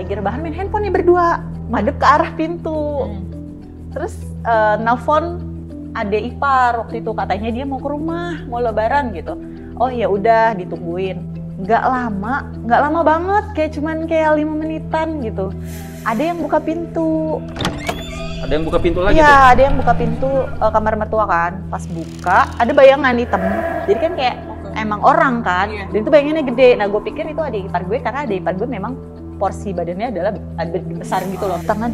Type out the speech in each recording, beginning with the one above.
lagi rebahan main handphone nih berdua, madep ke arah pintu. Terus nelfon adek ipar waktu itu, katanya dia mau ke rumah, mau lebaran gitu. Oh ya udah ditungguin. Nggak lama banget, kayak 5 menitan gitu. Ada yang buka pintu. Ada yang buka pintu lagi? Iya, ada yang buka pintu kamar mertua kan. Pas buka, ada bayangan hitam. Jadi kan kayak emang orang kan. Dan itu bayangannya gede. Nah, gue pikir itu adik ipar gue karena adik ipar gue memang porsi badannya adalah besar gitu loh. Tangan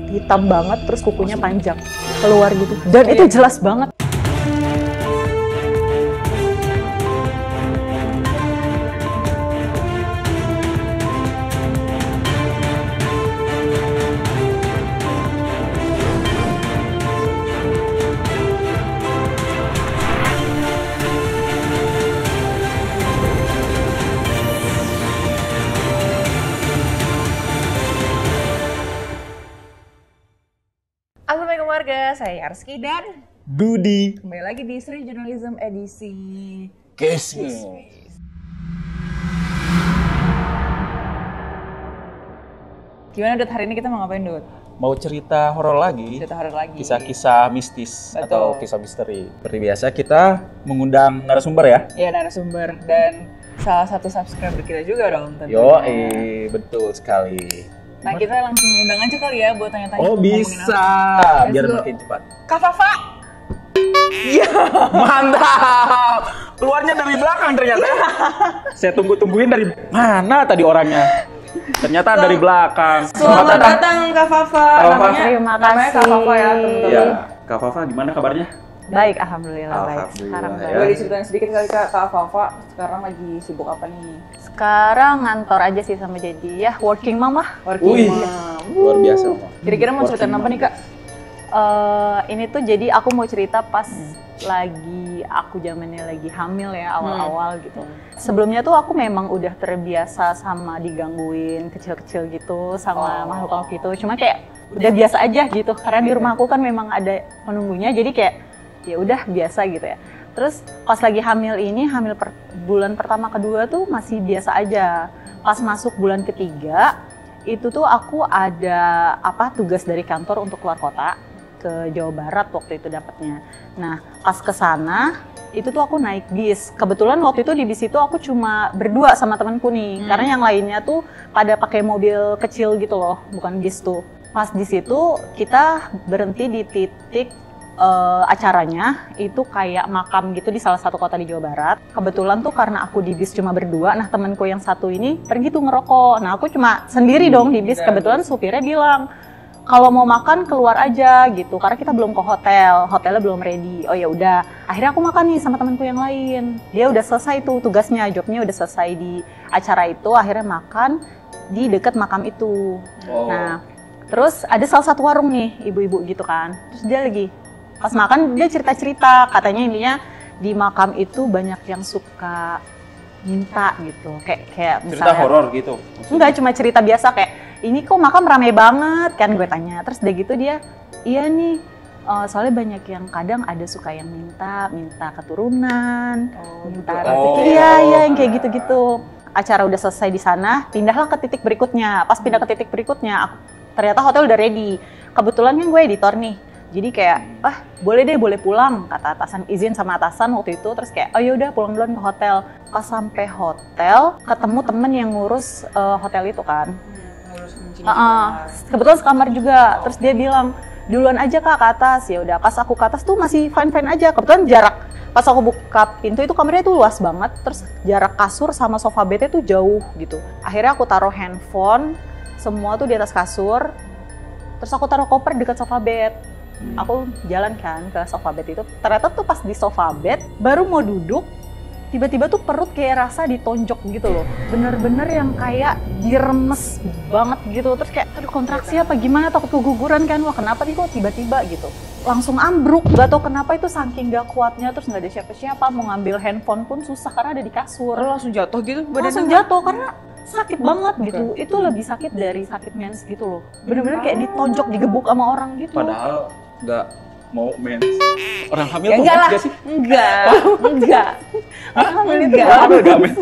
hitam banget, terus kukunya panjang keluar gitu. Dan itu jelas banget. Assalamualaikum warga, saya Arski dan Budi. kembali lagi di Sri Journalism edisi Kismis. Gimana Dut, hari ini kita mau ngapain Dut? Mau cerita horor lagi? Cerita horor lagi. Kisah-kisah mistis. Betul. Atau kisah misteri. Seperti biasa kita mengundang narasumber ya. Iya, narasumber dan salah satu subscriber kita juga dong tentunya. Betul sekali. Nah, kita langsung undang aja kali ya buat tanya-tanya. Oh ngomongin bisa, apa. biar Let's go. makin cepat. Kak Fafa! Iya, mantap. Keluarnya dari belakang ternyata. Saya tungguin dari mana tadi orangnya. Ternyata dari belakang. Selamat datang Kak Fafa. Kak Fafa. Terima Namanya Kak kasih. Fafa ya teman-teman. Iya, Kak Fafa gimana kabarnya? Baik, alhamdulillah baik. Alhamdulillah, Sekarang ya. baik. Boleh diceritain sedikit kali Kak Fafa sekarang lagi sibuk apa nih? Sekarang ngantor aja sih sama jadi ya working mom lah. Working Wih. mom. Luar biasa, Mama. Kira-kira mau ceritain apa nih Kak? Ini tuh jadi aku mau cerita pas lagi aku zamannya lagi hamil ya, awal-awal gitu. Sebelumnya tuh aku memang udah terbiasa sama digangguin kecil-kecil gitu sama makhluk gitu. Cuma kayak udah biasa aja gitu karena di rumah aku kan memang ada penunggunya, jadi kayak ya udah biasa gitu ya. Terus pas lagi hamil ini, bulan pertama kedua tuh masih biasa aja. Pas masuk bulan ketiga itu tuh aku ada tugas dari kantor untuk keluar kota ke Jawa Barat waktu itu dapatnya. Nah, pas ke sana itu tuh aku naik bis. Kebetulan waktu itu di bis itu aku cuma berdua sama temanku nih. Karena yang lainnya tuh pada pakai mobil kecil gitu loh, bukan bis tuh. Pas di situ kita berhenti di titik acaranya itu kayak makam gitu di salah satu kota di Jawa Barat. Kebetulan tuh karena aku di bis cuma berdua, nah temanku yang satu ini pergi tuh ngerokok. Nah aku cuma sendiri dong di bis. Kebetulan supirnya bilang kalau mau makan keluar aja gitu, karena kita belum ke hotelnya belum ready. Oh ya udah, akhirnya aku makan nih sama temanku yang lain. Dia udah selesai tuh tugasnya, jobnya udah selesai di acara itu. Akhirnya makan di dekat makam itu. Nah terus ada salah satu warung nih, ibu-ibu gitu kan. Terus dia lagi pas makan dia cerita-cerita, katanya intinya di makam itu banyak yang suka minta gitu, kayak misalnya Cerita horor gitu? enggak, cuma cerita biasa kayak ini kok makam rame banget kan, gue tanya. Terus udah gitu dia, iya nih soalnya banyak yang kadang ada suka yang minta keturunan, minta rezeki, iya yang kayak gitu-gitu. Acara udah selesai di sana, pindahlah ke titik berikutnya. Pas pindah ke titik berikutnya, ternyata hotel udah ready. Kebetulan kan gue editor nih. Jadi kayak, boleh pulang, kata atasan, izin sama atasan waktu itu. Terus kayak, oh yaudah pulang duluan ke hotel. Pas sampai hotel, ketemu temen yang ngurus hotel itu kan. Kebetulan sekamar juga. Terus dia bilang, duluan aja Kak ke atas. Ya udah, pas aku ke atas tuh masih fine-fine aja. Kebetulan jarak, pas aku buka pintu itu kamarnya tuh luas banget. Terus jarak kasur sama sofa bednya tuh jauh gitu. Akhirnya aku taruh handphone, semua tuh di atas kasur. Terus aku taruh koper dekat sofa bed. Aku jalan kan ke sofa bed itu, ternyata tuh pas di sofa bed baru mau duduk, tiba-tiba tuh perut kayak rasa ditonjok gitu loh, bener-bener yang kayak diremes banget gitu. Terus kayak aduh kontraksi apa gimana, takut keguguran kan, wah kenapa nih kok tiba-tiba gitu, langsung ambruk, gak tau kenapa itu saking gak kuatnya. Terus gak ada siapa-siapa, mau ngambil handphone pun susah karena ada di kasur. Langsung jatuh gitu? Langsung jatuh karena sakit banget gitu. Itu lebih sakit dari sakit mens gitu loh, bener-bener kayak ditonjok, digebuk sama orang gitu. Padahal nggak mau mens. Orang hamil Ya tuh enggak mens lah, nggak sih? enggak. Orang hamil itu Orang hamil nggak mens.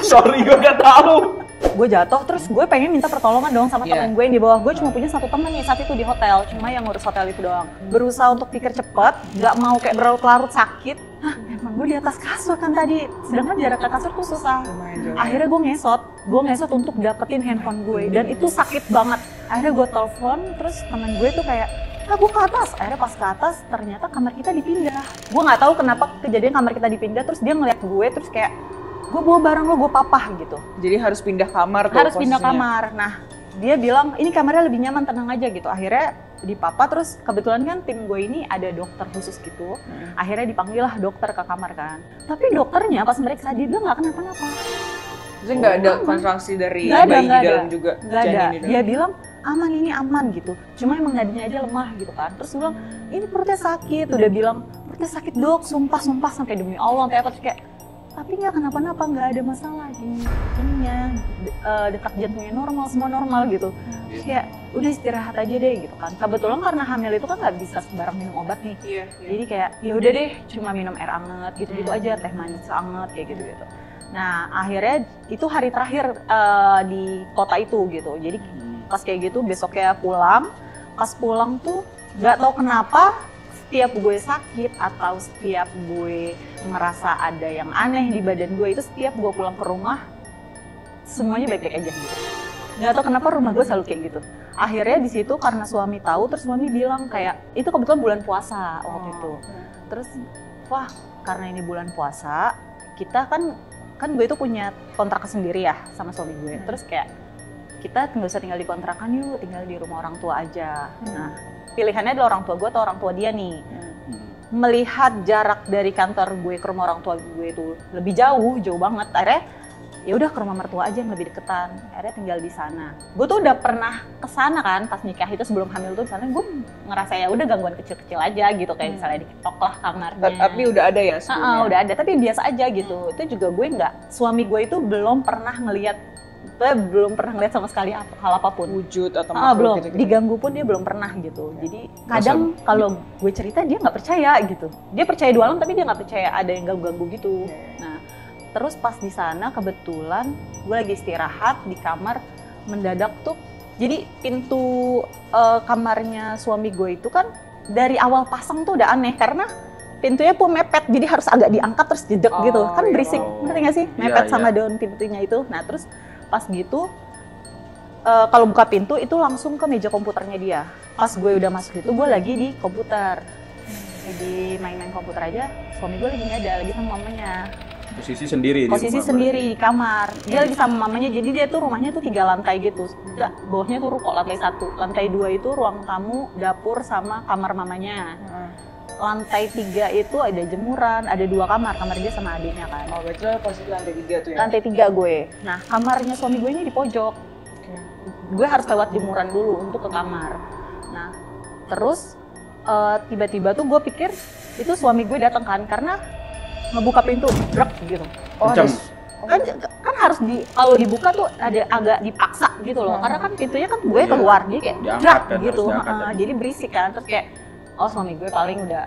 Sorry, gue nggak tahu. gue jatuh, terus gue pengen minta pertolongan dong sama temen gue yang di bawah. Gue cuma punya satu temen nih saat itu di hotel, cuma yang ngurus hotel itu doang. Berusaha untuk pikir cepet, nggak mau kayak berlarut-larut sakit. Hah, emang gue di atas kasur kan tadi, sedangkan jarak ke kasur tuh susah. Akhirnya gue ngesot untuk dapetin handphone gue, dan itu sakit banget. Akhirnya gue telepon, terus temen gue tuh kayak, gue ke atas. Akhirnya pas ke atas, ternyata kamar kita dipindah. Gue nggak tahu kenapa kejadian kamar kita dipindah, terus dia ngeliat gue, terus kayak, gue bawa barang lo, gue papah gitu. Jadi harus pindah kamar tuh Harus posisinya. pindah kamar. Nah, dia bilang, ini kamarnya lebih nyaman, tenang aja gitu. Akhirnya dipapa, terus kebetulan kan tim gue ini ada dokter khusus gitu. Akhirnya dipanggil lah dokter ke kamar kan. Tapi dokternya pas meriksa, dia bilang nggak kenapa-napa. Jadi nggak ada kontraksi dari Nggak ada, bayi nggak di dalam ada. juga? Nggak ada. janin di dalam? Dia bilang, aman, ini aman gitu. Cuma emang nadinya aja lemah gitu kan. Terus dia bilang, ini perutnya sakit. Udah bilang, perutnya sakit dok, sumpah sampai demi Allah. Sampai apa, terus kayak, tapi nggak kenapa-napa, nggak ada masalah di ininya, detak jantungnya normal, semua normal gitu. Kayak udah istirahat aja deh gitu kan. Kebetulan karena hamil itu kan nggak bisa sembarang minum obat nih. Jadi kayak ya udah deh, cuma minum air anget gitu-gitu aja, teh manis anget kayak gitu-gitu. Nah akhirnya itu hari terakhir di kota itu gitu. Jadi pas kayak gitu besoknya pulang. Pas pulang tuh nggak tahu kenapa, setiap gue sakit atau setiap gue ngerasa ada yang aneh di badan gue itu, setiap gue pulang ke rumah semuanya baik-baik aja gitu. Nggak tahu kenapa rumah gue selalu kayak gitu. Akhirnya di situ karena suami tahu, terus suami bilang kayak itu kebetulan bulan puasa waktu itu. Terus wah karena ini bulan puasa, kita kan gue itu punya kontrak sendiri ya sama suami gue. Terus kayak kita nggak usah tinggal di kontrakan yuk, tinggal di rumah orang tua aja. Nah pilihannya adalah orang tua gue atau orang tua dia nih. Melihat jarak dari kantor gue ke rumah orang tua gue itu lebih jauh banget. Akhirnya ya udah ke rumah mertua aja yang lebih deketan. Akhirnya tinggal di sana. Gue tuh udah pernah kesana kan pas nikah itu, sebelum hamil tuh di sana gue ngerasa ya udah gangguan kecil-kecil aja gitu, kayak misalnya diketok lah kamarnya. Tapi udah ada ya sebelumnya? Udah ada, tapi biasa aja gitu. Itu juga gue suami gue itu belum pernah ngelihat sama sekali hal apapun. Wujud atau belum gitu-gitu. diganggu pun dia belum pernah gitu. Jadi kadang kalau gue cerita dia nggak percaya gitu. Dia percaya dua alam tapi dia nggak percaya ada yang ganggu-ganggu gitu. Nah terus pas di sana kebetulan gue lagi istirahat di kamar, mendadak tuh jadi pintu kamarnya suami gue itu kan dari awal pasang tuh udah aneh karena pintunya pun mepet, jadi harus agak diangkat terus jedek gitu kan, berisik. Ngerti nggak sih mepet sama daun pintunya itu. Nah terus pas gitu kalau buka pintu itu langsung ke meja komputernya dia. Pas gue udah masuk itu gue lagi di komputer, lagi main-main komputer aja. Suami gue lagi nggak ada, lagi sama mamanya. Posisi sendiri Di kamar. Dia lagi sama mamanya, jadi dia tuh rumahnya tuh 3 lantai gitu. Bawahnya tuh ruko, lantai 1. Lantai 2 itu ruang tamu, dapur sama kamar mamanya. Lantai 3 itu ada jemuran, ada 2 kamar dia sama adiknya kan. Oh berarti lo posisi lantai 3 tuh ya? Lantai 3 gue. Nah kamarnya suami gue ini di pojok. Gue harus lewat jemuran dulu untuk ke kamar. Nah terus tiba-tiba tuh gue pikir itu suami gue datang kan, karena ngebuka pintu, brek gitu. Kan harus kalau dibuka tuh ada agak dipaksa gitu loh, karena kan pintunya kan gue keluar, dia kayak brek gitu. Jadi berisik kan, terus kayak suami gue paling udah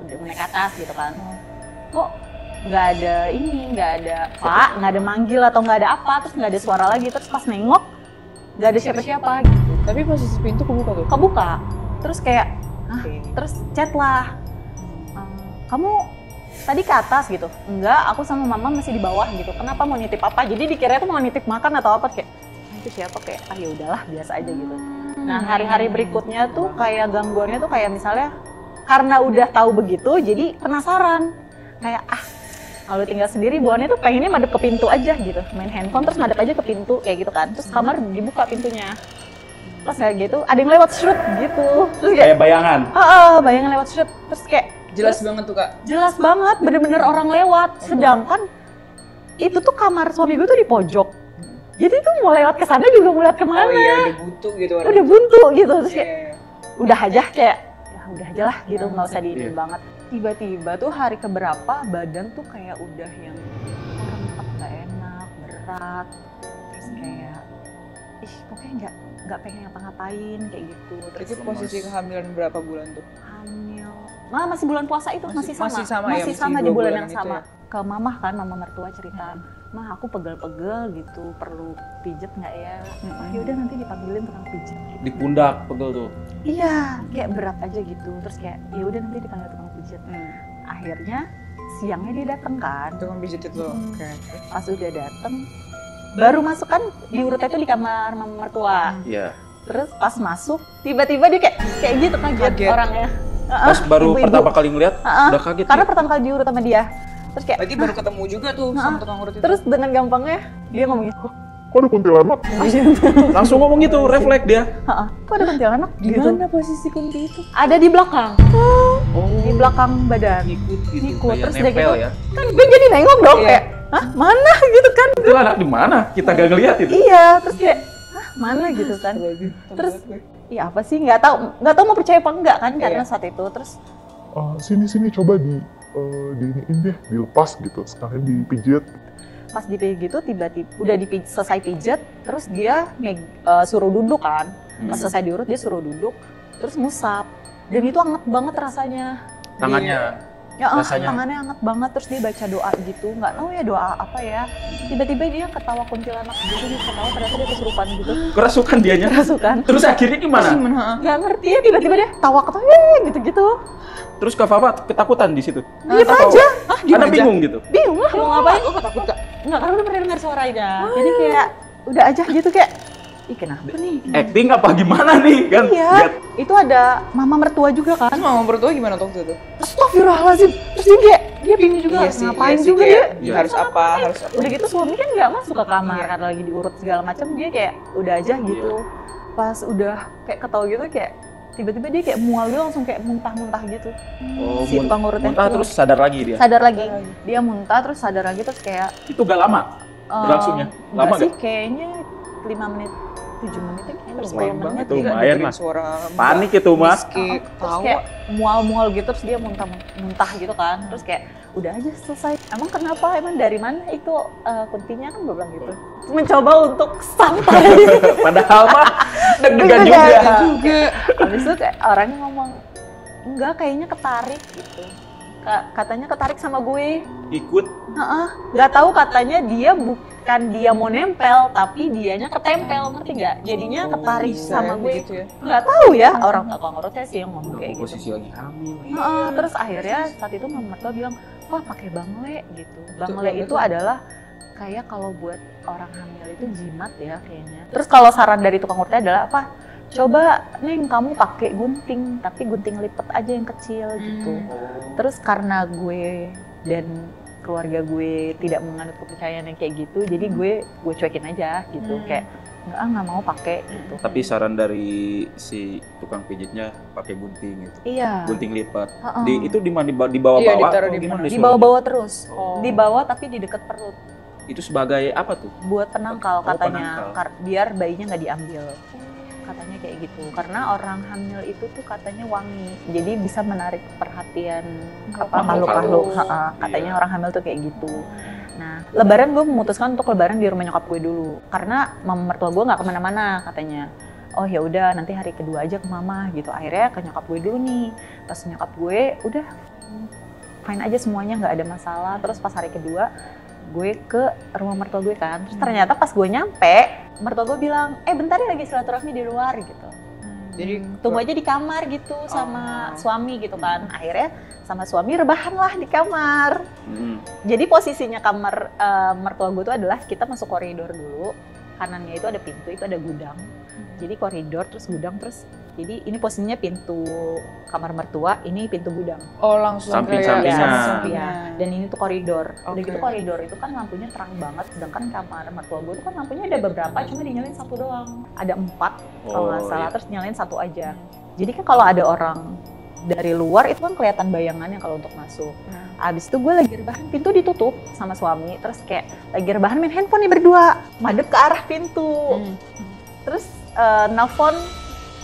naik atas gitu kan. Kok nggak ada Pak, nggak ada manggil atau nggak ada apa, terus nggak ada suara lagi. Terus pas nengok nggak ada siapa-siapa gitu. Tapi posisi pintu kebuka tuh? Kebuka. Terus kayak terus chat lah, kamu tadi ke atas gitu? Enggak, aku sama mama masih di bawah gitu. Kenapa, mau nitip apa? Jadi dikira itu mau nitip makan atau apa, kayak itu siapa, kayak ya udahlah biasa aja gitu. Nah hari-hari berikutnya tuh kayak gangguannya tuh kayak misalnya karena udah tahu begitu jadi penasaran, kayak kalau tinggal sendiri bawaannya tuh pengennya madep ke pintu aja gitu, main handphone terus madep aja ke pintu kayak gitu kan. Terus kamar dibuka pintunya, terus kayak gitu ada yang lewat shoot gitu, terus kayak bayangan. Bayangan lewat shoot, terus kayak jelas banget tuh Kak? Jelas banget, bener-bener orang lewat. Sedangkan itu tuh kamar suami gue tuh di pojok. Jadi tuh mau lewat ke sana juga mau lihat kemana. Oh iya, udah buntu gitu. Udah buntu gitu, terus kayak udah aja kayak ya udah aja lah gitu, nggak usah diinin banget. Tiba-tiba tuh hari keberapa badan tuh kayak udah yang rempet, nggak enak, berat, terus kayak pokoknya nggak pengen ngapa-ngapain kayak gitu. Terus posisi kehamilan berapa bulan tuh? Hamil, masih bulan puasa itu masih sama ya, di bulan yang sama. ke mamah kan, mama mertua cerita, mah aku pegel-pegel gitu, perlu pijet nggak ya? Oh ya udah nanti dipanggilin tukang pijet. Di pundak pegel tuh. Iya, kayak berat aja gitu. Terus kayak ya udah nanti dipanggil tukang pijet. Akhirnya siangnya dia datang kan. Tukang pijat itu. Oke. Pas udah datang, baru masuk kan diurutnya tuh di kamar mama mertua. Iya. Terus pas masuk, tiba-tiba dia kayak gitu kaget orangnya. Pas baru Ibu-ibu. pertama kali ngeliat, udah kaget. Karena ya? pertama kali diurut sama dia. Terus kayak, Berarti baru ketemu juga tuh sama tukang urut itu. terus dengan gampangnya dia ngomong gitu. Kok ada kuntilanak? Langsung ngomong gitu, refleks dia. Kok ada kuntilanak? Di mana posisi kunti itu? Ada di belakang. Oh, Di belakang badan. ngikut gitu. Ngikut, Kayak terus dia nempel gitu. ya. Kan gue jadi nengok dong Iya. kayak, hah mana gitu kan. Itu anak di mana? Kita gak ngeliat itu. Iya, terus kayak, hah mana gitu kan. Terus, iya apa sih, nggak tahu mau percaya apa enggak kan karena saat itu. Terus Sini coba diiniin deh, dilepas gitu, sekalian dipijit. pas dipijit gitu tiba-tiba udah selesai pijat, terus dia suruh duduk kan. Pas selesai diurut dia suruh duduk, terus ngusap. Dan itu anget banget rasanya. Tangannya. Ya, Rasanya. tangannya hangat banget, terus dia baca doa gitu, nggak tahu ya doa apa ya. Tiba-tiba dia ketawa kuntilanak gitu, dia ketawa ternyata dia kesurupan gitu. Kerasukan dianya. Kerasukan. Terus akhirnya gimana? Nggak ngerti ya, tiba-tiba dia ketawa gitu-gitu. Terus Kak Fafa ketakutan di situ. Diam aja. Anda bingung gitu. Bingung lah mau ngapain. Lo takut gak? Nggak, karena udah pernah dengar suaranya. Jadi kayak udah aja gitu kayak, ih kenapa nih? Acting apa gimana nih kan? Iya, itu ada mama mertua juga kan. Terus mama mertua gimana waktu itu? Astagfirullahaladzim. Terus dia bingung juga ngapain juga kayak, dia. harus apa? Udah gitu suami kan nggak masuk ke kamar karena lagi diurut segala macam, dia kayak udah aja gitu. Pas udah kayak ketawa gitu kayak tiba-tiba dia kayak mual gitu, langsung kayak muntah-muntah gitu. Oh, Si tukang urutnya muntah itu. terus sadar lagi dia. Sadar lagi. Dia muntah terus sadar lagi terus kayak Itu gak lama berlangsungnya. Lama enggak sih gak? kayaknya 5 menit 7 menit ya kayaknya Lumayan menit. banget Itu ya, lumayan dengerin lah. suara Panik itu mas. Rizky Terus tawa. kayak mual-mual gitu, terus dia muntah gitu kan. Terus kayak udah aja selesai. Emang kenapa? Emang dari mana itu kuntinya kan gue bilang gitu. Mencoba untuk santai. Padahal mah deg-degan Deg-degan juga. Habis itu kayak orangnya ngomong, enggak kayaknya ketarik gitu. Katanya ketarik sama gue. Ikut. Nggak tahu katanya dia bukan dia mau nempel, tapi dianya ketempel, ngerti nggak? Jadinya ketarik sama gue. gitu ya. Nggak tahu ya, orang tukang urutnya sih yang ngomong kayak gitu. Posisi lagi hamil. Terus akhirnya saat itu mama mertua bilang, wah pakai bangle gitu. Bangle Betul. itu adalah kayak kalau buat orang hamil itu jimat ya kayaknya. Terus kalau saran dari tukang urutnya adalah apa? Coba Neng kamu pakai gunting, tapi gunting lipet aja yang kecil gitu. Terus karena gue dan keluarga gue tidak menganut kepercayaan yang kayak gitu, jadi gue cuekin aja gitu, kayak nggak mau pakai gitu. Tapi saran dari si tukang pijitnya pakai gunting gitu. Iya. Gunting lipat. Heeh. Itu di mana? Di bawah-bawah? Iya, ditaruh atau di gimana mana? Di bawah-bawah terus, Oh. di bawah tapi di dekat perut. Itu sebagai apa tuh? Buat penangkal Oh, katanya, penangkal. biar bayinya nggak diambil. Katanya kayak gitu, karena orang hamil itu tuh katanya wangi, jadi bisa menarik perhatian makhluk-makhluk. Katanya orang hamil tuh kayak gitu. Nah, Lebaran gue memutuskan untuk Lebaran di rumah nyokap gue dulu, karena mama mertua gue nggak kemana-mana katanya. Oh ya udah nanti hari kedua aja ke mama gitu. Akhirnya ke nyokap gue dulu nih. Pas nyokap gue udah fine aja semuanya, nggak ada masalah. Terus pas hari kedua gue ke rumah mertua gue kan. Terus ternyata pas gue nyampe, mertua gue bilang, bentar ya lagi silaturahmi di luar gitu. Jadi Tunggu aja di kamar gitu sama suami gitu kan. Akhirnya sama suami rebahan lah di kamar. Jadi posisinya kamar mertua gue itu adalah kita masuk koridor dulu. Kanannya itu ada pintu, itu ada gudang. Jadi koridor terus gudang terus. Jadi ini posisinya pintu kamar mertua, ini pintu gudang. oh langsung Samping-sampingnya. kayak Ya, dan ini tuh koridor. Udah Oke. gitu koridor itu kan lampunya terang banget, sedangkan kamar mertua gue itu kan lampunya ada beberapa, cuma dinyalain satu doang. Ada 4 kalau nggak salah, iya. terus nyalain satu aja. Jadi kan kalau ada orang dari luar itu kan kelihatan bayangannya kalau untuk masuk. Abis itu gue lagi rebahan, pintu ditutup sama suami, terus kayak lagi rebahan main handphone nih berdua, madep ke arah pintu. Terus nelfon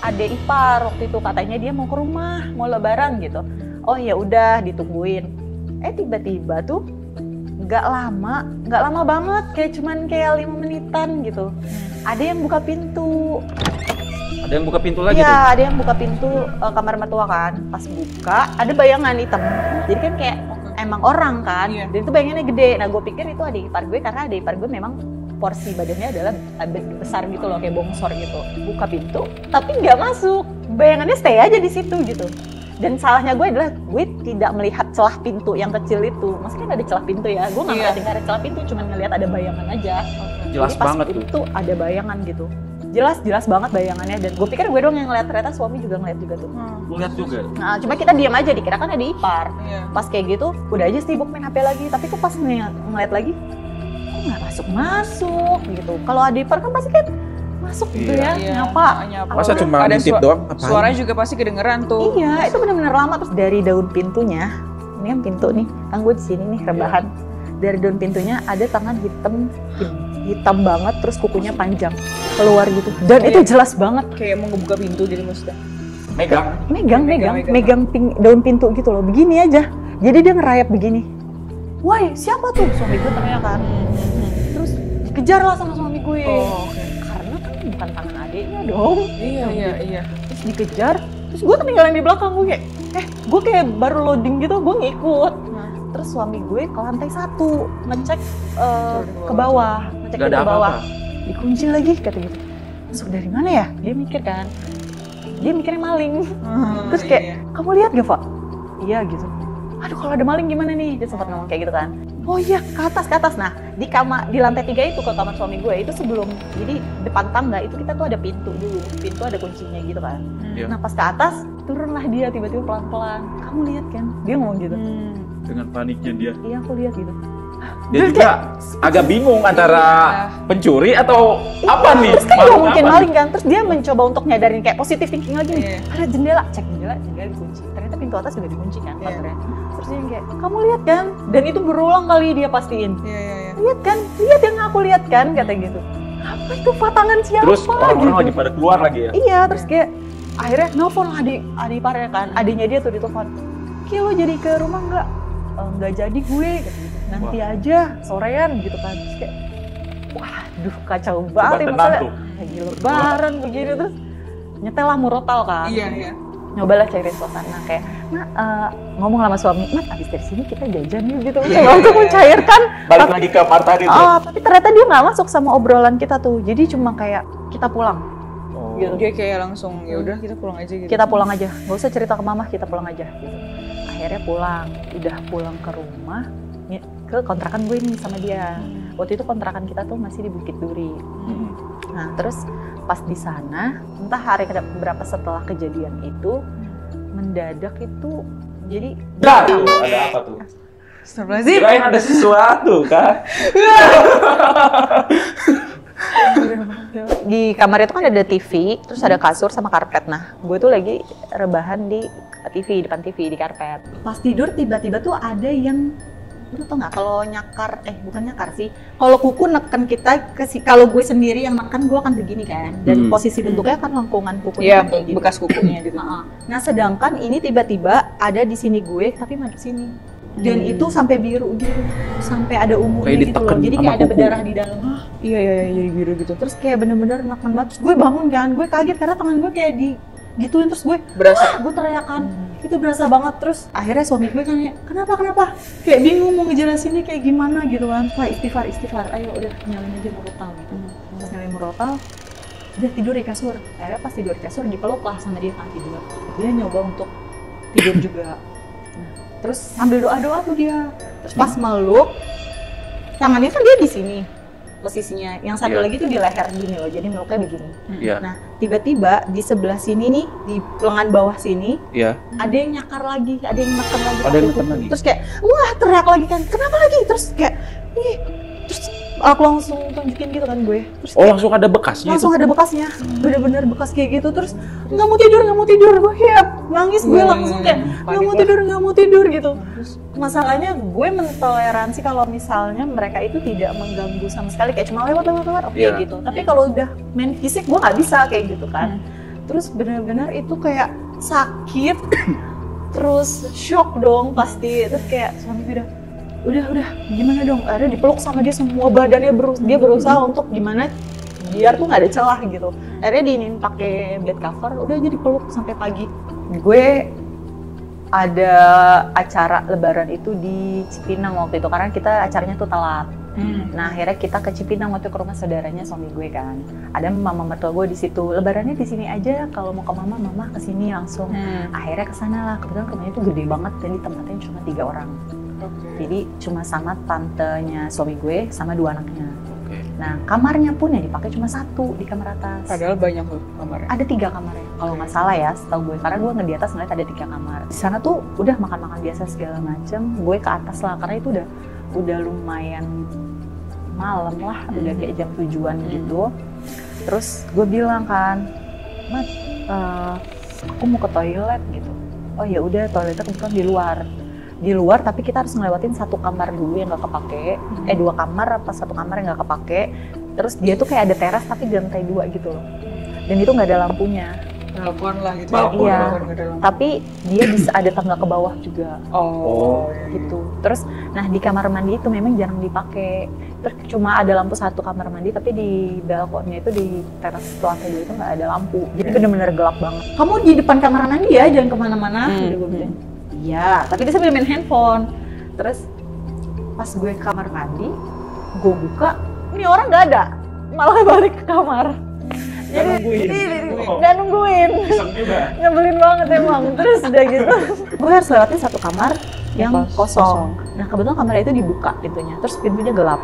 adek ipar waktu itu, katanya dia mau ke rumah, mau lebaran gitu. Oh ya udah ditungguin. Tiba-tiba tuh nggak lama banget, kayak 5 menitan gitu. Ada yang buka pintu. Ada yang buka pintu lagi tuh? Iya, ada yang buka pintu kamar mertua kan. Pas buka, ada bayangan hitam. Jadi kan kayak emang orang kan, Iya. dan itu bayangannya gede. Nah gue pikir itu adik ipar gue karena adik ipar gue memang porsi badannya adalah besar gitu loh, kayak bongsor gitu. Buka pintu, tapi nggak masuk. Bayangannya stay aja di situ gitu. Dan salahnya gue adalah gue tidak melihat celah pintu yang kecil itu. Maksudnya kan ada celah pintu ya, gue nggak Iya. ngeliatin ada celah pintu, cuma ngeliat ada bayangan aja. Jelas Jadi pas banget tuh. itu ada bayangan gitu. Jelas banget bayangannya, dan gue pikir gue doang yang ngeliat, ternyata suami juga ngeliat juga tuh. Gue lihat juga. Nah, cuma kita diam aja, dikira kan ada ipar. Iya. Pas kayak gitu, udah aja sibuk main HP lagi. Tapi kok pas ngeliat lagi, kok nggak masuk gitu. Kalau ada ipar kan pasti kan masuk gitu ya, nyapa. Masa cuma ada ngintip doang? Ngapain? suaranya juga pasti kedengeran tuh. Iya, itu benar-benar lama. Terus dari daun pintunya, ini kan pintu nih, kan gue di sini nih rebahan. Dari daun pintunya ada tangan hitam banget, terus kukunya panjang keluar gitu. Dan itu jelas banget. Kayak mau ngebuka pintu jadi maksudnya. Megang daun pintu gitu loh, begini aja. Jadi dia ngerayap begini. Woi, siapa tuh? Suami gue teriak kan. Terus dikejar lah sama suami gue. Oh, oke. Karena kan bukan tangan adiknya dong. Iya. Terus dikejar, terus gue ketinggalan di belakang. Gue kayak, gue kayak baru loading gitu, gue ngikut. Terus suami gue ke lantai 1, ngecek ke bawah. Ngecek Gak ada ke bawah. apa-apa. Dikunci lagi, kata gitu. Masuk dari mana ya? Dia mikir kan. Dia mikirnya maling. Terus kayak, kamu lihat gak, Pak? Iya gitu. Aduh, kalau ada maling gimana nih? Dia sempat ngomong kayak gitu kan. Oh iya, ke atas. Nah, di lantai 3 itu, ke kamar suami gue, itu sebelum, jadi depan tangga itu kita tuh ada pintu dulu. Pintu ada kuncinya gitu kan. Iya. Nah, pas ke atas, turunlah dia tiba-tiba pelan-pelan. Kamu lihat kan? Dia ngomong gitu. Dengan paniknya dia. Iya, aku lihat gitu. Dia Terus juga agak bingung antara pencuri atau apa nih? Terus kan Maling gak mungkin apa maling nih? kan. Terus dia mencoba untuk nyadarin kayak positive thinking lagi nih. Iya. Ada jendela, cek jendela dikunci. Ternyata pintu atas juga dikunci kan, Iya. pagarnya. Terus dia kayak, kamu lihat kan? Dan itu berulang kali dia pastiin. Iya. Lihat kan? Lihat yang aku lihat kan? Kata gitu. Apa itu patangan siapa? Terus orang-orang gitu. lagi pada keluar lagi ya? Iya, terus kayak akhirnya nelfon adik iparnya kan. Adiknya dia tuh ditelepon. Ki, lo jadi ke rumah nggak? Nggak jadi gue, gitu. Nanti aja sorean gitu kan. Terus kayak, waduh kacau banget. tenang Masalah tuh. lagi lebaran begini, terus nyetel lah murotal kan. Iya. Nyobalah cairin suasana kayak, ngomong sama suami, Mat abis dari sini kita jajan yuk gitu. Coba untuk mencairkan. Balik lagi ke part tadi tuh. Tapi ternyata dia nggak masuk sama obrolan kita tuh. Jadi cuma kayak kita pulang. Oh. Gitu. Dia kayak langsung ya udah kita pulang aja gitu. Kita pulang aja, nggak usah cerita ke mama, kita pulang aja gitu. Akhirnya pulang, udah pulang ke rumah, ke kontrakan gue nih sama dia. Waktu itu kontrakan kita tuh masih di Bukit Duri. Nah terus pas di sana, entah hari berapa setelah kejadian itu, mendadak itu jadi Aduh, ada apa tuh? Astagfirullahaladzim. Kirain ada sesuatu kan? di kamar itu kan ada TV, terus ada kasur sama karpet. Nah, gue tuh lagi rebahan di TV, depan TV, di karpet. Pas tidur tiba-tiba tuh ada yang, lu tau nggak kalau nyakar, bukan nyakar sih, kalau kuku neken kita, kalau gue sendiri yang neken gue akan begini kan, dan posisi bentuknya kan lengkungan kukunya Iya, kan kayak gitu. bekas kukunya gitu. Nah, sedangkan ini tiba-tiba ada di sini gue, tapi madep sini. Dan itu sampai biru, sampai ada umurnya Kayak gitu loh. ditekan Jadi sama kayak ada kuku. berdarah di dalam. Iya, jadi biru gitu. Terus kayak bener-bener neken banget. Terus gue bangun kan, gue kaget karena tangan gue kayak gituin. Terus gue Berasa. gue teriakan, itu berasa banget. Terus akhirnya suami gue kan kenapa? Kayak bingung mau ngejelasinnya kayak gimana gitu kan. Wah, istighfar, ayo udah nyalain aja murotal gitu. Terus nyalain murotal, udah tidur di kasur. Akhirnya pas tidur di kasur dipeluk lah sama dia kan tidur. Dia nyoba untuk tidur juga. Nah, terus sambil doa tuh dia. Terus pas meluk, tangannya kan dia di sini posisinya. Yang satu lagi tuh di leher gini loh, jadi meluknya begini. Iya. Nah, tiba-tiba di sebelah sini nih, di lengan bawah sini, Iya. ada yang nyakar lagi, ada yang neken lagi. Ada yang pakai neken kuku. lagi? Terus kayak, wah teriak lagi kan, kenapa lagi? Terus kayak, ih, terus aku langsung tunjukin gitu kan gue. Terus Oh, langsung ada bekasnya langsung itu? ada bekasnya, bener-bener bekas kayak gitu. Terus nggak mau tidur, gue kayak nangis, gue langsung kayak nggak mau tidur gitu. Terus masalahnya gue mentoleransi kalau misalnya mereka itu tidak mengganggu sama sekali, kayak cuma lewat oke Iya. gitu. Tapi kalau udah main fisik gue nggak bisa kayak gitu kan. Terus bener-bener itu kayak sakit, terus shock dong pasti. Terus kayak suami gue udah gimana dong, akhirnya dipeluk sama dia, semua badannya dia berusaha untuk gimana biar tuh nggak ada celah gitu. Akhirnya diinin pakai bed cover, udah aja dipeluk sampai pagi. Gue ada acara lebaran itu di Cipinang waktu itu karena kita acaranya tuh telat. Nah akhirnya kita ke Cipinang waktu ke rumah saudaranya suami gue kan. Ada mama mertua gue di situ. Lebarannya di sini aja. Kalau mau ke mama kesini langsung. Akhirnya kesana lah. Kebetulan rumahnya tuh gede banget dan ditempatin cuma 3 orang. Jadi cuma sama tantenya suami gue sama 2 anaknya. Nah kamarnya pun yang dipakai cuma 1 di kamar atas. Padahal banyak loh kamarnya. Ada 3 kamarnya kalau nggak salah ya, setahu gue. Karena gue di atas ngeliat ada 3 kamar. Di sana tuh udah makan-makan biasa segala macem. Gue ke atas lah karena itu udah lumayan malam lah, udah kayak jam 7-an gitu. Terus gue bilang kan, Mat, aku mau ke toilet gitu. Oh ya udah, toiletnya kebetulan di luar tapi kita harus ngelewatin 1 kamar dulu yang nggak kepake. 2 kamar apa 1 kamar yang nggak kepake. Terus dia tuh kayak ada teras tapi di lantai 2 gitu loh. Dan itu nggak ada lampunya. Balkon lah gitu. Balkon. Iya. Balkon nggak ada lampu. Tapi dia bisa ada tangga ke bawah juga. Oh. Gitu. Terus, nah di kamar mandi itu memang jarang dipakai. Terus cuma ada lampu 1 kamar mandi, tapi di balkonnya itu di teras lantai 2 itu nggak ada lampu. Jadi bener-bener gelap banget. Kamu di depan kamar mandi ya, jangan kemana-mana. Udah gue bilang. Iya, tapi dia sambil main handphone. Terus pas gue ke kamar mandi, gue buka, ini orang nggak ada, malah balik ke kamar. Jadi nggak nungguin. Nyebelin banget emang. Terus udah gitu, gue harus lewatin 1 kamar yang kosong. Nah kebetulan kamar itu dibuka pintunya, terus pintunya gelap.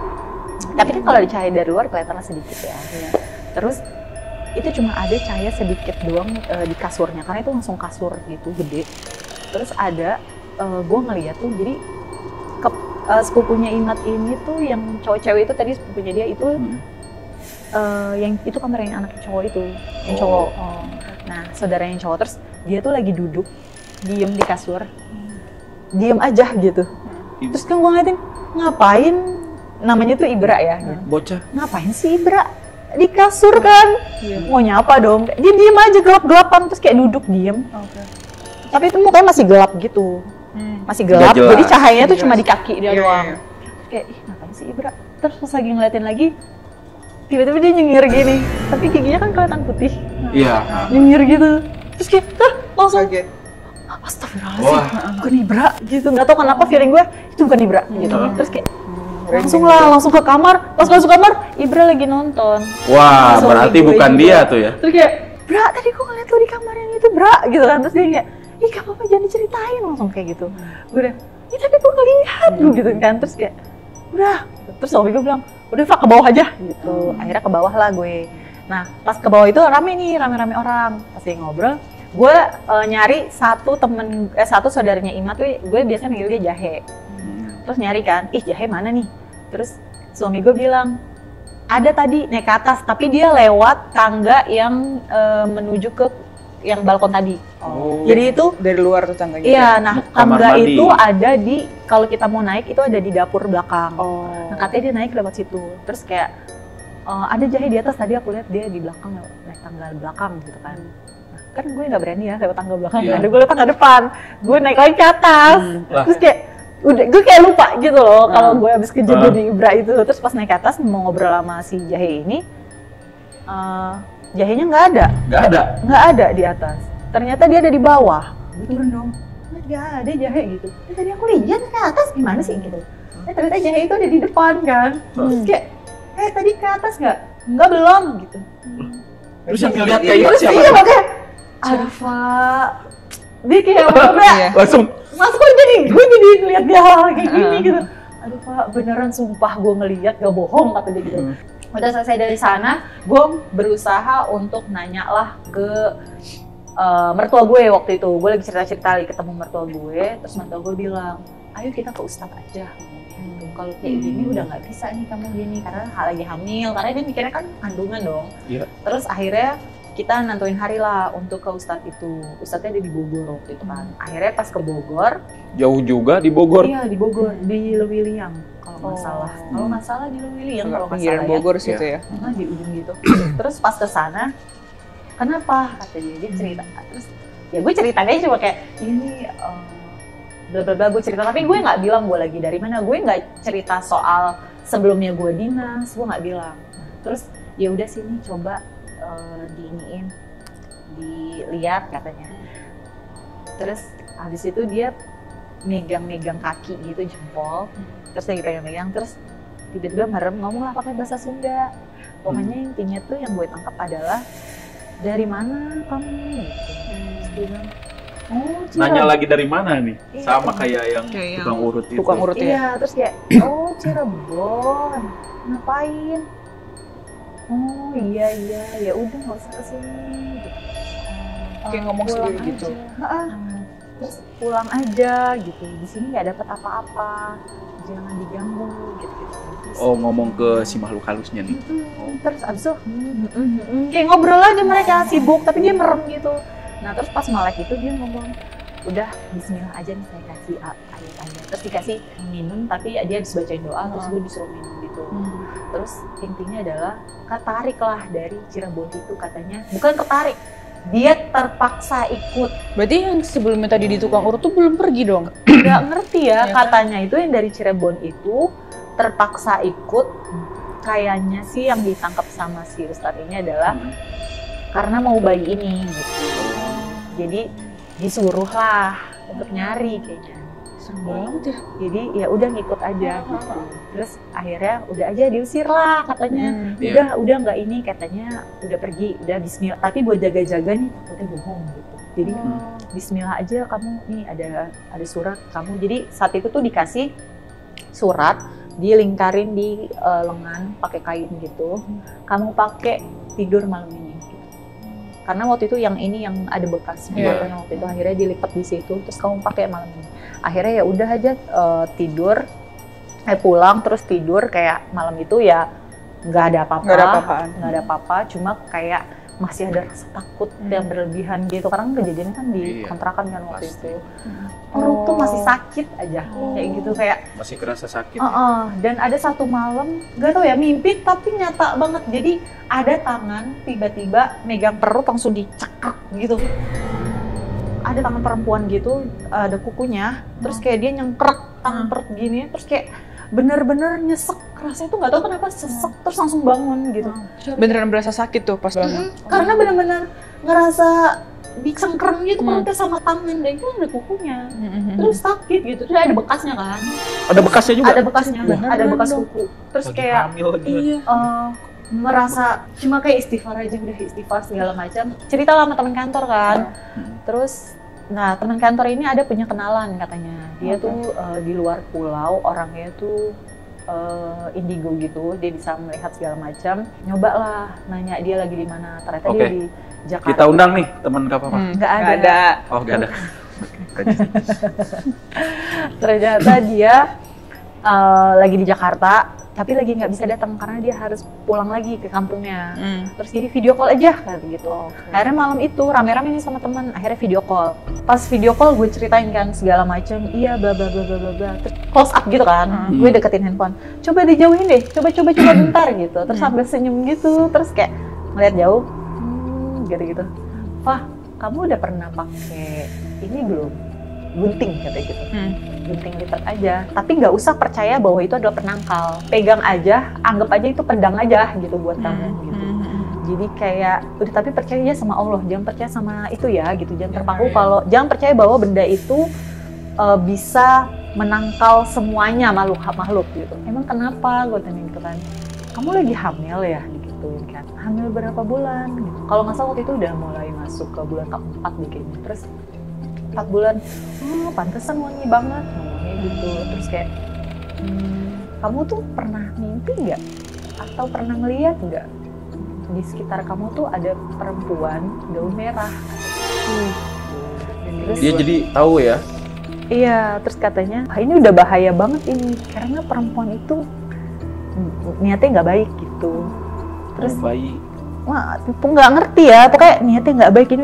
Tapi kan kalau ada cahaya dari luar kelihatannya sedikit ya. Terus itu cuma ada cahaya sedikit doang di kasurnya, karena itu langsung kasur gitu gede. Terus ada, gue ngeliat tuh jadi sepupunya Imat ini tuh yang cowok-cewek itu tadi sepupunya dia itu yang itu kamar yang anaknya cowok itu, yang cowok. Nah saudara yang cowok, terus dia tuh lagi duduk diem di kasur, diem aja gitu. Terus kan gue ngeliatin, ngapain, namanya tuh Ibra ya, Bocah. ngapain sih Ibra di kasur kan, mau nyapa dong, dia diem aja gelap-gelapan, terus kayak duduk diem. Tapi itu mukanya masih gelap gitu, masih gelap, jadi cahayanya tuh cuma di kaki dia doang. Kayak, ih ngapain sih Ibra, terus pas lagi ngeliatin lagi, tiba-tiba dia nyengir gini, tapi giginya kan kelihatan putih. Iya. Nyengir gitu, terus kayak, langsung Kaget. astagfirullahaladzim, bukan Ibra gitu, nggak tau kenapa feeling gue itu bukan Ibra gitu. Terus kayak langsung ke kamar, pas masuk kamar Ibra lagi nonton. Wah, Langsung berarti gue bukan juga. dia tuh ya. Terus kayak, Bra tadi gue ngeliat lo di kamar yang itu Bra gitu kan. Terus dia kayak, ih gak apa-apa jangan diceritain, langsung kayak gitu. Gue udah, ya tapi gue ngeliat gitu kan. Terus kayak, udah, terus suami gue bilang, udah Fak ke bawah aja gitu. Akhirnya ke bawah lah gue. Nah pas ke bawah itu rame orang. Pas dia ngobrol, gue nyari satu saudaranya Imat tuh, gue biasanya manggil dia Jahe. Terus nyari kan, ih Jahe mana nih? Terus suami gue bilang, ada tadi naik ke atas, tapi dia lewat tangga yang menuju ke yang balkon tadi. Jadi itu dari luar tuh tangganya. iya, nah Kamar tangga mandi. itu ada di, kalau kita mau naik itu ada di dapur belakang. Nah katanya dia naik lewat situ. Terus kayak ada Jahe di atas, tadi aku lihat dia di belakang naik tangga belakang gitu kan. Nah, kan gue nggak berani ya lewat tangga belakang. Iya. Ada gue lewat tangga depan. Gue naik lagi ke atas. Terus kayak udah gue kayak lupa gitu loh kalau gue habis kejadian di Ibra itu. Terus pas naik ke atas mau ngobrol sama si Jahe ini, Jahenya nggak ada di atas. Ternyata dia ada di bawah. Gue turun dong, nggak ada Jahe gitu. Tadi aku lihat ke atas gimana sih gitu. Ternyata Jahe itu ada di depan kan. Terus kayak, tadi ke atas nggak belum gitu. Terus yang ngeliat kayak gitu siapa? Iya makanya, aduh Pak, dia kayak apa? Langsung. Mas kok gue jadi ngeliat dia hal kayak gini gitu. Aduh Pak, beneran sumpah gue ngeliat, gak bohong kata dia gitu. Udah selesai dari sana, gue berusaha untuk nanya lah ke mertua gue waktu itu. Gue lagi cerita-cerita lagi ketemu mertua gue, terus mertua gue bilang, ayo kita ke Ustadz aja. Kalau kayak gini udah nggak bisa nih kamu gini, karena lagi hamil, karena dia mikirnya kan kandungan dong. Iya. Terus akhirnya kita nentuin hari lah untuk ke Ustadz itu. Ustadznya ada di Bogor waktu itu kan. Akhirnya pas ke Bogor. Jauh juga di Bogor. Iya di Bogor, di Lewiliang kalau nggak salah. Kalau nggak salah di Lewiliang kalau nggak salah ya. Bogor situ ya. Di ujung gitu. Terus pas ke sana, kenapa? Kata dia cerita. Terus ya gue ceritanya cuma kayak ini bla bla bla, gue cerita. Tapi gue nggak bilang gue lagi dari mana. Gue nggak cerita soal sebelumnya gue dinas. Gue nggak bilang. Terus ya udah sini coba dilihat katanya. Terus habis itu dia megang kaki gitu, jempol. Terus lagi pegang-pegang, terus tiba-tiba merem, ngomong lah pakai bahasa Sunda. Pokoknya intinya tuh yang gue tangkap adalah, dari mana kamu? Gitu. Terus dia bilang, oh Cirebon. Nanya lagi dari mana nih? Iya. Sama kayak yang Kayak tukang urut itu. tukang urut. Iya, terus kayak, oh Cirebon, ngapain? Oh iya, ya udah nggak usah kesini. Gitu. Kayak ngomong Pulang sendiri gitu. aja. Terus pulang aja gitu. Di sini nggak dapat apa-apa, jangan diganggu gitu. Terus, Oh, ngomong ke si makhluk halusnya nih. terus abis itu kayak ngobrol aja mereka sibuk, tapi dia merem gitu. Nah terus pas melek itu dia ngomong, udah Bismillah aja nih saya kasih ayat-ayat. Terus dikasih minum, tapi dia habis bacain doa, terus gue disuruh minum gitu. Terus intinya adalah ketarik lah dari Cirebon itu katanya, bukan ketarik, dia terpaksa ikut. Berarti yang sebelumnya tadi di tukang urut tuh belum pergi dong? Nggak ngerti ya, Ya kan? katanya itu yang dari Cirebon itu terpaksa ikut. Kayaknya sih yang ditangkap sama si Ustadz ini adalah karena mau bayi ini gitu. Jadi disuruh lah untuk nyari kayaknya. Serem banget ya. Jadi ya udah ngikut aja gitu. Terus akhirnya udah aja diusir lah katanya. Iya. Udah nggak ini katanya, udah pergi, udah Bismillah. Tapi buat jaga-jaga nih takutnya bohong gitu. Jadi Bismillah aja kamu nih, ada surat kamu. Jadi saat itu tuh dikasih surat, dilingkarin di lengan pakai kain gitu. Kamu pakai tidur malam ini. Karena waktu itu yang ini yang ada bekas waktu itu akhirnya dilipat di situ, terus kamu pakai malam ini. Akhirnya ya udah aja tidur, pulang terus tidur kayak malam itu ya nggak ada apa-apa, cuma kayak masih ada rasa takut yang berlebihan gitu, karena kejadiannya kan di kontrakan kan waktu itu. Perut tuh masih sakit aja, kayak gitu, kayak Masih kerasa sakit. dan ada satu malam, gak tau ya, mimpi tapi nyata banget. Jadi ada tangan tiba-tiba megang perut langsung dicekak gitu. Ada tangan perempuan gitu, ada kukunya, terus kayak dia nyengkrek tangan perut gini, terus kayak bener-bener nyesek, rasanya tuh nggak tahu kenapa sesek, terus langsung bangun gitu. Beneran berasa sakit tuh pas bangun. Karena bener-bener ngerasa dicengkrem gitu perutnya sama tangan, dan itu ada kukunya, terus sakit gitu, terus ada bekasnya kan. Ada bekasnya juga? Ada bekasnya, ada bekas kuku. Terus Lagi kayak hamil gitu. merasa cuma kayak istighfar aja, udah istighfar segala macam. Cerita lah sama teman kantor kan. Terus nah teman kantor ini ada punya kenalan katanya. Dia tuh di luar pulau, orangnya tuh indigo gitu, dia bisa melihat segala macam. Nyoba lah nanya dia lagi di mana. Ternyata dia di Jakarta. Kita undang nih teman Kak Papa. Nggak ada. Oh, nggak ada. Ternyata dia lagi di Jakarta, tapi lagi nggak bisa datang karena dia harus pulang lagi ke kampungnya. Terus jadi video call aja kayak gitu. Akhirnya malam itu rame-rame nih sama teman, akhirnya video call. Pas video call gue ceritain kan segala macam, iya bla bla bla bla bla. Terus close up gitu kan, gue deketin handphone. Coba dijauhin deh, coba bentar gitu. Terus sambil senyum gitu, terus kayak ngeliat jauh, gitu. Wah, kamu udah pernah pakai ini belum? Gunting katanya gitu. Gunting lipat aja, tapi nggak usah percaya bahwa itu adalah penangkal. Pegang aja, anggap aja itu pedang aja gitu buat kamu gitu. Jadi kayak udah, tapi percaya aja sama Allah, jangan percaya sama itu ya gitu. Jangan terpaku jangan percaya bahwa benda itu bisa menangkal semuanya makhluk gitu. Emang kenapa? Gue tanya gitu kan. Kamu lagi hamil ya? Digituin kan. Hamil berapa bulan? Gitu. Kalau nggak salah waktu itu udah mulai masuk ke bulan keempat deh kayaknya. Terus 4 bulan, oh pantesan wangi banget ngomongnya gitu. Terus kayak, kamu tuh pernah mimpi nggak? Atau pernah ngeliat nggak? Di sekitar kamu tuh ada perempuan gaun merah. Terus, Dia jadi tahu ya? iya, terus katanya, ini udah bahaya banget ini. Karena perempuan itu niatnya nggak baik gitu. Terus, bayi. wah, nggak ngerti ya, pokoknya niatnya nggak baik, ini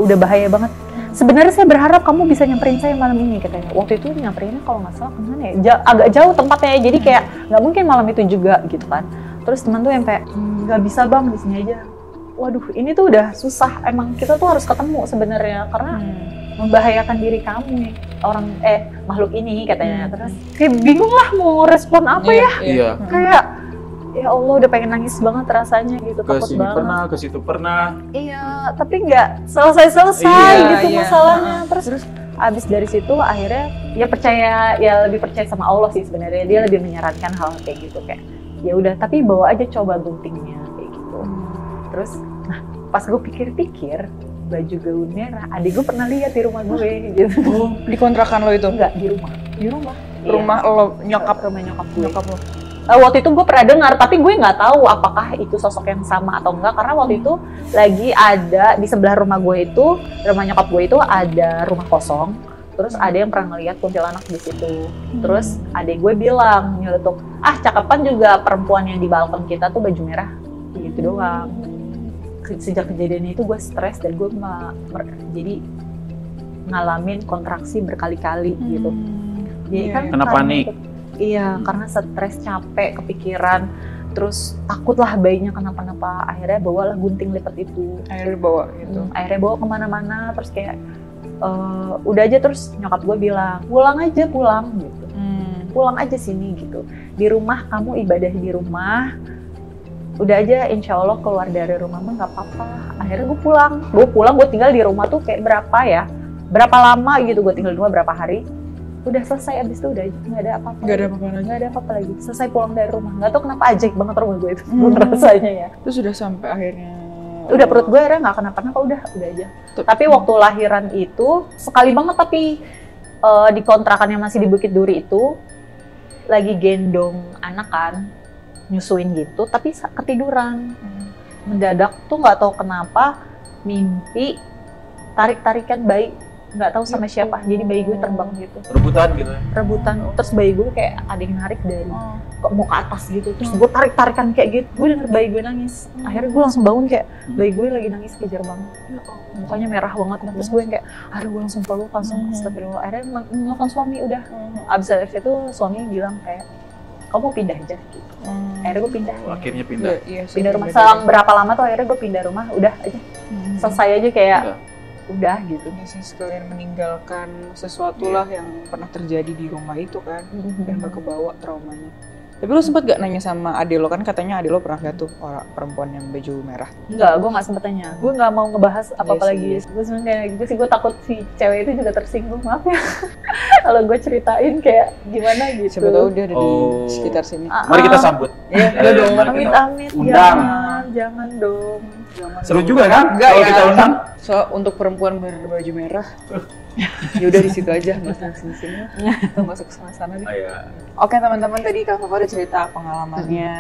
udah bahaya banget. Sebenarnya saya berharap kamu bisa nyamperin saya malam ini katanya. Waktu itu nyamperinnya kalau nggak salah kemana ya? Agak jauh tempatnya ya, jadi kayak nggak mungkin malam itu juga gitu kan. Terus teman tuh yang kayak nggak bisa bang, di sini aja. Waduh, ini tuh udah susah. Emang kita tuh harus ketemu sebenarnya karena membahayakan diri kamu nih, makhluk ini katanya. Terus kayak bingung lah mau respon apa ya? Iya. Kayak ya Allah udah pengen nangis banget rasanya gitu, Ke takut sini banget. pernah, ke situ pernah. Iya, tapi nggak selesai-selesai gitu masalahnya. Terus abis dari situ akhirnya ya percaya, ya lebih percaya sama Allah sih sebenarnya. Dia lebih menyarankan hal kayak gitu, kayak ya udah tapi bawa aja coba guntingnya kayak gitu. Terus nah pas gue pikir-pikir baju gaun merah adik gue pernah lihat di rumah gue gitu. Di kontrakan lo itu? Enggak, di rumah. Rumah lo nyokap? Rumah nyokap gue. Nyokap lo? Waktu itu gue pernah dengar, tapi gue nggak tahu apakah itu sosok yang sama atau enggak, karena waktu itu lagi ada di sebelah rumah gue itu, rumah nyokap gue itu ada rumah kosong, terus ada yang pernah ngeliat kuntilanak di situ. Terus adik gue bilang nyeletuk, cakepan juga perempuan yang di balkon kita tuh baju merah, gitu doang. Sejak kejadian itu gue stres dan gue jadi ngalamin kontraksi berkali-kali gitu. Jadi kan Kena panik. Iya, karena stres, capek, kepikiran, terus takutlah bayinya kenapa-napa. Akhirnya bawalah gunting lipat itu. Akhirnya bawa gitu. Akhirnya bawa kemana-mana, terus kayak udah aja, terus nyokap gue bilang pulang aja, pulang gitu. Pulang aja sini gitu. Di rumah kamu ibadah di rumah. Udah aja, insya Allah keluar dari rumah mah nggak apa-apa. Akhirnya gue pulang, gue tinggal di rumah tuh kayak berapa lama gitu, gue tinggal di rumah berapa hari. Udah selesai, abis itu udah aja, nggak ada apa-apa. Nggak ada apa-apa lagi? Nggak ada apa-apa lagi. Selesai pulang dari rumah. Nggak tau kenapa ajaib banget rumah gue itu. Rasanya ya. Terus udah sampai akhirnya? Udah perut gue akhirnya nggak kenapa-napa, udah aja. Tapi waktu lahiran itu, sekali banget tapi di kontrakan yang masih di Bukit Duri itu, lagi gendong anak kan, nyusuin gitu, tapi ketiduran. Mendadak tuh nggak tahu kenapa, mimpi tarik-tarikan bayi. Nggak tahu sama siapa, jadi bayi gue terbang gitu. Rebutan gitu. Rebutan, terus bayi gue kayak ada yang narik dari kok mau ke atas gitu, terus gue tarik-tarikan kayak gitu, gue denger bayi gue nangis. Akhirnya gue langsung bangun kayak bayi gue lagi nangis kejar banget, mukanya merah banget, terus gue yang kayak aduh, gue langsung peluk, langsung astagfirullah. Akhirnya nelfon suami, udah abis dari itu suami bilang kayak kamu pindah aja gitu. Akhirnya gue pindah. Akhirnya pindah. Pindah rumah, selang berapa lama tuh akhirnya gue pindah rumah, udah aja selesai aja kayak udah gitu. Biasanya sekalian meninggalkan sesuatu lah yang pernah terjadi di rumah itu kan, dan gak kebawa traumanya. Tapi lo sempet gak nanya sama adek lo, kan katanya adek lo pernah lihat tuh orang perempuan yang baju merah? Enggak, gue gak sempet tanya. Gue gak mau ngebahas apa-apa lagi. Yes. Gue sebenernya kayak gitu sih, gue takut si cewek itu juga tersinggung, maaf ya. Kalau gue ceritain kayak gimana gitu. Siapa tahu dia ada di sekitar sini. Mari kita sambut. Iya, dong. Amit-amit, Undang. jangan dong. Seru juga kan? Enggak Kalau ya. kita undang. So, untuk perempuan berbaju merah, ya udah di situ aja, nggak usah sini-sini. Kita masuk ke sana deh. Oke teman-teman, tadi Kak Fafa udah cerita pengalamannya,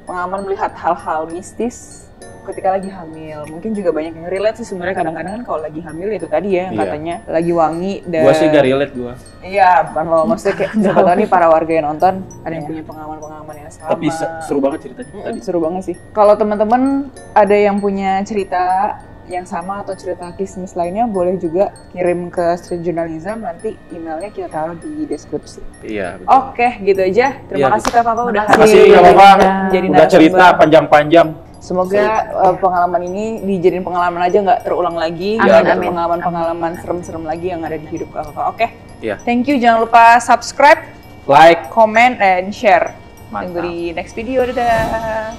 pengalaman melihat hal-hal mistis ketika lagi hamil. Mungkin juga banyak yang relate sih sebenarnya, kadang-kadang kan kalau lagi hamil itu tadi ya, yang katanya lagi wangi dan... Gua sih gak relate gua. Iya, bukan lo, maksudnya kayak siapa tahu nih para warga yang nonton ada yang punya pengalaman-pengalaman yang sama. Tapi seru banget ceritanya tadi. Seru banget sih. Kalau teman-teman ada yang punya cerita yang sama atau cerita kismis lainnya, boleh juga kirim ke Street Journalism, nanti emailnya kita taruh di deskripsi. Iya, betul. Oke, gitu aja. Terima kasih Kak Fafa udah Makasih Kak Fafa. jadi Udah cerita narasumber. panjang-panjang. Semoga pengalaman ini dijadiin pengalaman aja, nggak terulang lagi. Amin, Nggak ada amin. pengalaman-pengalaman serem-serem lagi yang ada di hidup Kak Fafa. Oke. Iya. Thank you. Jangan lupa subscribe, Like. comment, and share. Mantap. Tunggu di next video. Dadah.